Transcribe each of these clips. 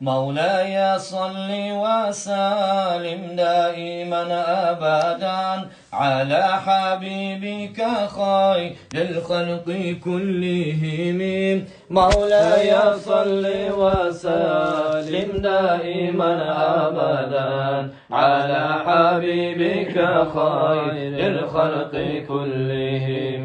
مولاي صل وسلم دائما أبدا على حبيبك خير الخلق كلهم مولاي صل وسلم دائما أبدا على حبيبك خير الخلق كلهم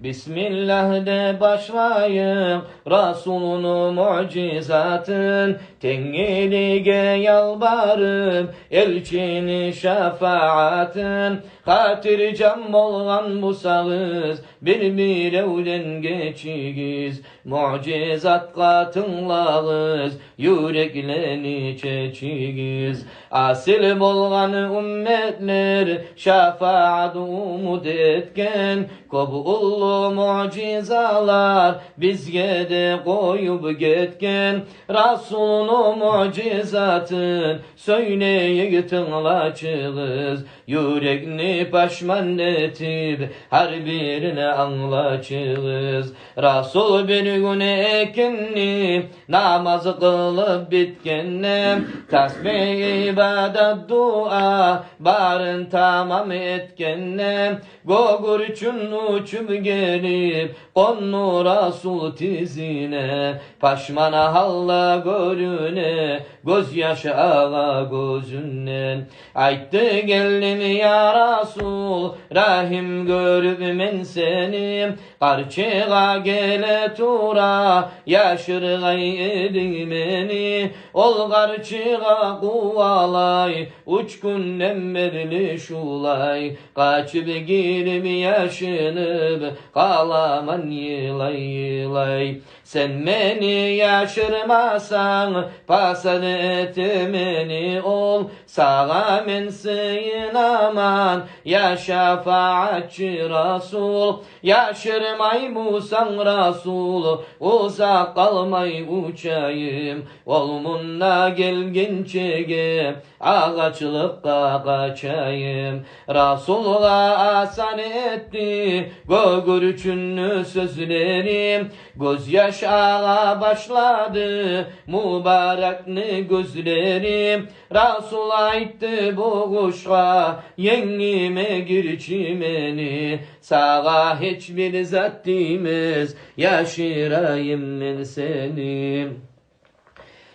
Bismillah de başlayıp Resulünün mucizatın Tengelige yalvarıp elçini şefaatın Hatircam olan bu sağız bir evlen geçigiz Mucizat katınlağız yürekleni çeçigiz Asil bolgan ümmetler şefaat umut etken Kabullu mucizalar bizge de koyup getken Resulünün mucizatın söyleyip tınlaçığız Yürekni paşman etip her birine anlaçığız Resul bir gün ekinni namaz kılıp bitkennem Tasbih ibadet dua barın tamam etkennem Gogur üçün uçup gelip konnu Resul tizine Paşmana halla görüne gözyaşı ağa gözünden Ayttı geldim ya Resul rahim görüp men seni Karçığa gele tura yaşırgay edimeni Ol karçığa kuvalay uçkun nemmerli şulay Kaçıp girip yaşınıp kalaman yılay yılay Sen beni yaşırmasan pasad etmeni ol Sağa men sığınaman ya şefaatçi Resul Yaşırmay Musan Resul uzak kalmay uçayım Olmunna gelginçege ağaçlıkka kaçayım Resul'a asan etti gögürçünlü sözlerim Gözyaş ağa başladı mübarek gözlerim Resul ayttı bu kuşa yengime gir çimeni Sağa hiçbir zat demez yaşırayım ben seni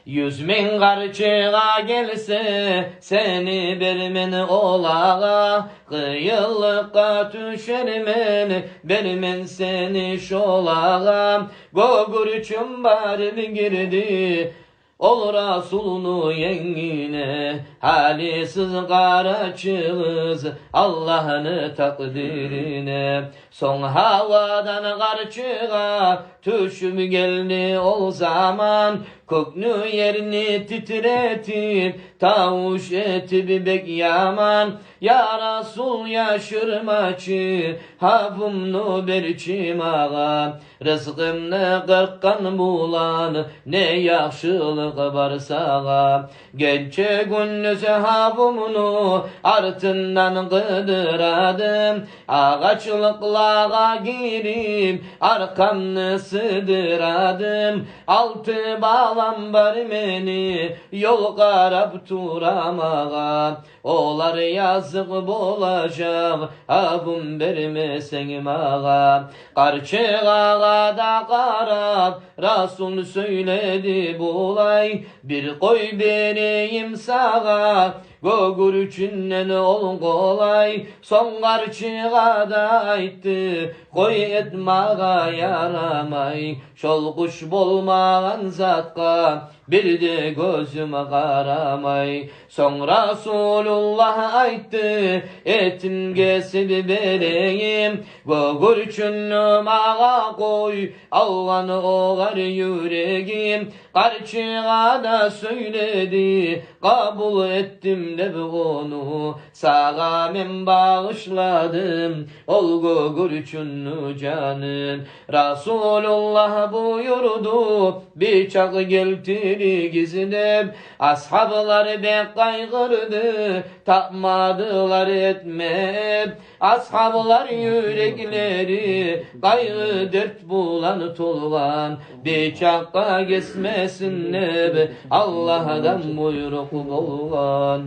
100.000 karçığa gelse seni bermen olağa Kıyılıkka düşermen bermen seni şolağa Gogurçum bari girdi Ol Resulunu yengine halisiz karaçığız Allah'ını takdirine Son havadan karçığa tüşüm geldi o zaman Köknü yerini titretip tavuş etip bek yaman Ya Resul yaşırmaçı hafımnu berçim ağa Rızkımны kırkan bulan ne yaxşılık varsa Gençe gündüz hafımnu artından kıdıradım Ağaçlıklara girip arkamını sığdıradım Altı bağlam var beni yol karab turamağa Olar yazık bolacak abim vermesen mağa Karçığa da karab Resul söyledi bulay Bir koy vereyim sağa Gogurçünden ol kolay Son karçığa da ayttı Koy etmağa yaramay Şol kuş bolmağan zatka bir de gözüme karamay Son Resulullah ayttı etin kesip vereyim Gogurçünüm ağa koy Allah'ını oğar yüreğim Karçığa da söyledi kabul ettim de onu Sağa men bağışladım ol gogurçünü canım Resulullah buyurdu bıçak geltiri gizlep Ashablar bek kaygırdı tapmadılar etmep Ashablar yürekleri kaygı dert bulan tolgan, bir çakka geçmesinler Allah'dan buyruk bolgan.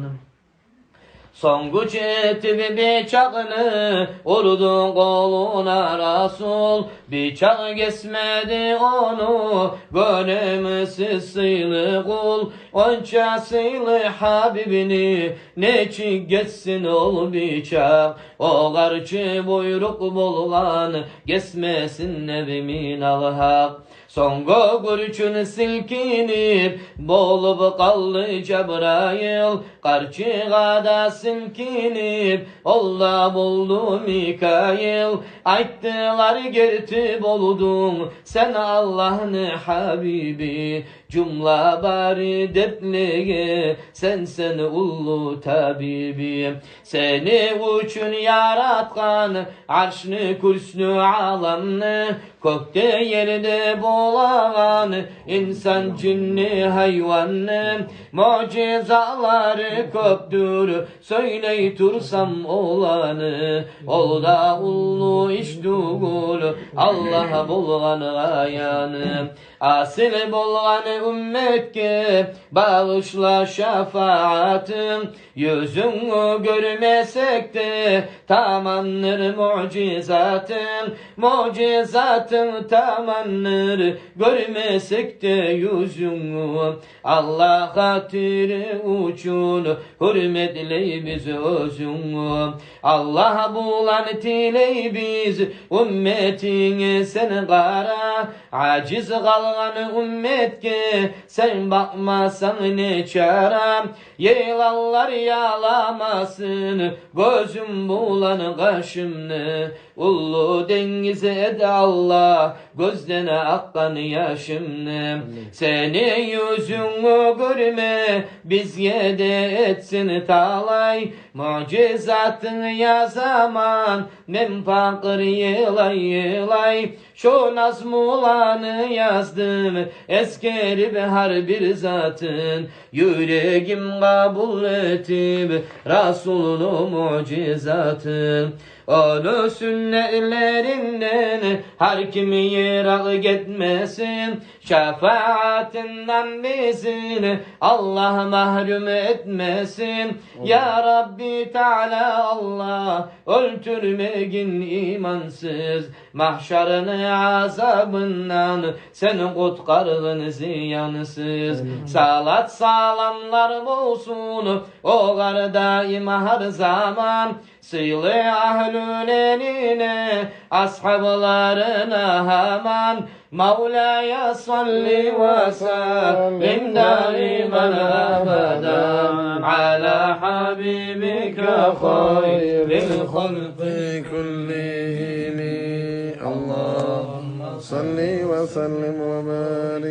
Son güç etti bir bıçağını vurdu koluna Rasul, bıçak kesmedi onu gönlümüzsüz sıylı kul. Onca sıylı Habibini neçin geçsin ol bıçak, o karşı buyruk bolgan kesmesin nebimin al-hak. Songo gürçün silkinip bolup kaldı Cebrail, karşıgada silkinip olla buldu Mikail. Ayttılar gerti boldun sen Allah'ın Habibi, cümle bari dertliğe sen ullu tabibi. Seni üçün yaratkan arşını kürsünü alamını, kökte yerde bolan insan cinni hayvanı. Mucizaları köptür söyleytursam olanı, ol da ullu iş dugul Allah bolgan gayanı. Asil bolgan ümmetke bağışla şefaatın, yüzünü görmesek de tamamdır mucizatın. Mucizatın tamamdır görmesek de yüzünü. Allah hatırı uçun hürmetle biz özünü. Allah bulan tiley biz ümmetine sen kara, aciz kalgan ümmetke sen bakmasan ne çare. Yılanlar yalamasın gözüm bulan kaşımını, ullu denize ed Allah gözden akkan yaşımını. Seni yüzünü görme bizge de etsin talay, mucizatın ya zaman men fakir yılay yılay. Şu nazmulanı yazdım eskeri behar bir zatın, yüreğim kabul etip Resulunu mucizatın. Onu sünnetlerinden her kimi yırak gitmesin, şefaatinden bizi Allah mahrum etmesin. Ya Rabbi Teala Allah öldürmegin imansız, mahşarını azabından sen kutkargın ziyansız. Salat salamlar olsun o gar daima her zaman, sıyle ahlül eline ashablarına hemen. Mevlaya salli ve sellim daiman abadan ala habibike hayril halqi kullihim. اللهم صل وسلم وبارك